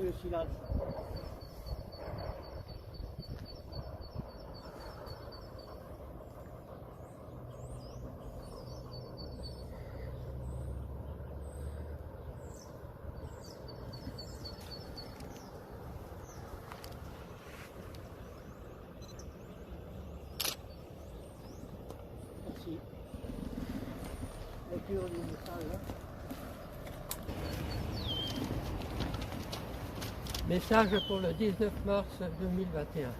Le silence. Merci. Lecture du message. Message pour le 19 mars 2021.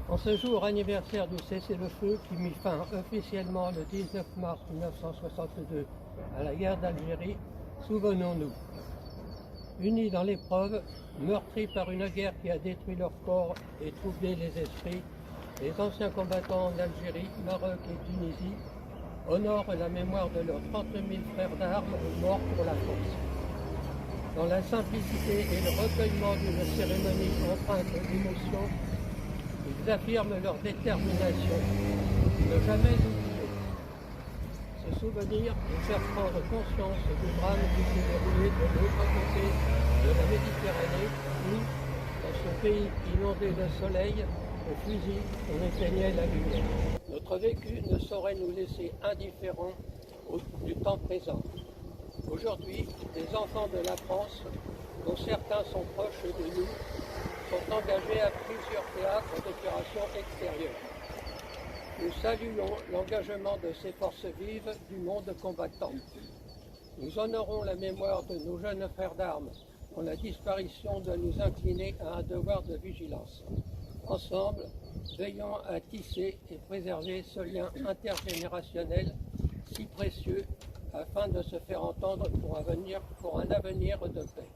En ce jour anniversaire du cessez-le-feu qui mit fin officiellement le 19 mars 1962 à la guerre d'Algérie, souvenons-nous. Unis dans l'épreuve, meurtris par une guerre qui a détruit leur corps et troublé les esprits, les anciens combattants d'Algérie, Maroc et Tunisie honorent la mémoire de leurs 30 000 frères d'armes morts pour la France. Dans la simplicité et le recueillement d'une cérémonie empreinte d'émotion, ils affirment leur détermination, ne jamais oublier. Ce souvenir nous fait prendre conscience du drame qui s'est déroulé de l'autre côté de la Méditerranée, où, dans ce pays inondé de soleil, au fusil, on éteignait la lumière. Notre vécu ne saurait nous laisser indifférents du temps présent. Aujourd'hui, les enfants de la France, dont certains sont proches de nous, sont engagés à plusieurs théâtres d'opérations extérieures. Nous saluons l'engagement de ces forces vives du monde combattant. Nous honorons la mémoire de nos jeunes frères d'armes, dont la disparition doit nous incliner à un devoir de vigilance. Ensemble, veillons à tisser et préserver ce lien intergénérationnel si précieux afin de se faire entendre pour un avenir de paix.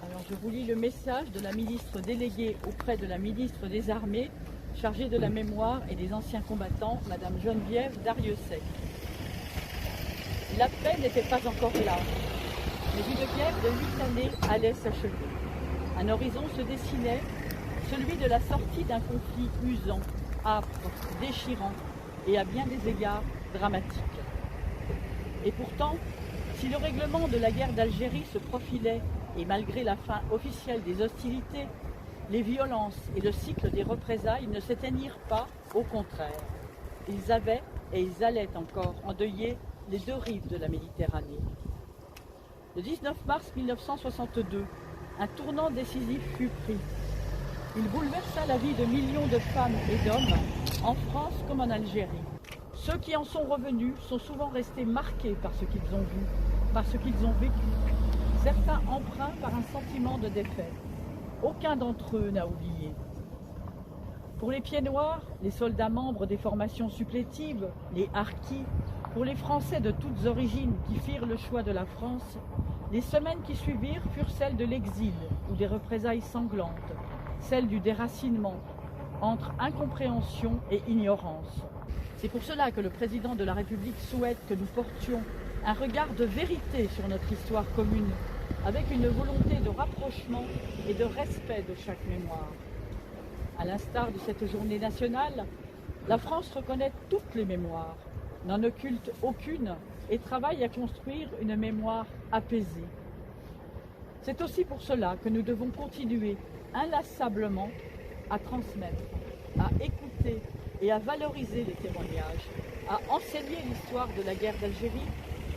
Alors je vous lis le message de la ministre déléguée auprès de la ministre des Armées, chargée de la mémoire et des anciens combattants, Madame Geneviève Darrieussecq. La paix n'était pas encore là, mais une guerre de 8 années allait s'achever. Un horizon se dessinait, celui de la sortie d'un conflit usant, âpre, déchirant et à bien des égards dramatique. Et pourtant, si le règlement de la guerre d'Algérie se profilait, et malgré la fin officielle des hostilités, les violences et le cycle des représailles ne s'éteignirent pas, au contraire. Ils avaient et ils allaient encore endeuiller les deux rives de la Méditerranée. Le 19 mars 1962, un tournant décisif fut pris. Il bouleversa la vie de millions de femmes et d'hommes, en France comme en Algérie. Ceux qui en sont revenus sont souvent restés marqués par ce qu'ils ont vu, par ce qu'ils ont vécu. Certains empreints par un sentiment de défaite. Aucun d'entre eux n'a oublié. Pour les pieds noirs, les soldats membres des formations supplétives, les harkis, pour les Français de toutes origines qui firent le choix de la France, les semaines qui suivirent furent celles de l'exil ou des représailles sanglantes, celles du déracinement, entre incompréhension et ignorance. C'est pour cela que le président de la République souhaite que nous portions un regard de vérité sur notre histoire commune, avec une volonté de rapprochement et de respect de chaque mémoire. À l'instar de cette journée nationale, la France reconnaît toutes les mémoires, n'en occulte aucune et travaille à construire une mémoire apaisée. C'est aussi pour cela que nous devons continuer inlassablement à transmettre, à écouter et à valoriser les témoignages, à enseigner l'histoire de la guerre d'Algérie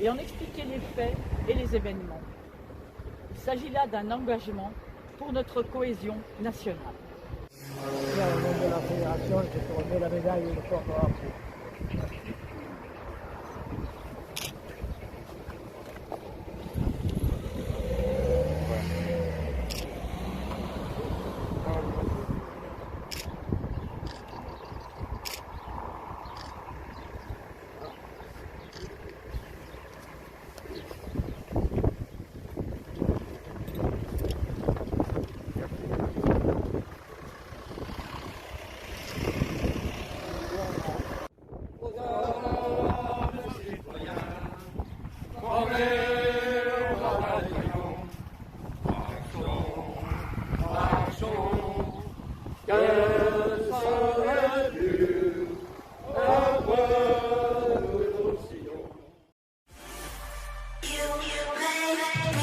et en expliquer les faits et les événements. Il s'agit là d'un engagement pour notre cohésion nationale. Au nom de la fédération, je te remets la médaille et le porte-drapeau. You make me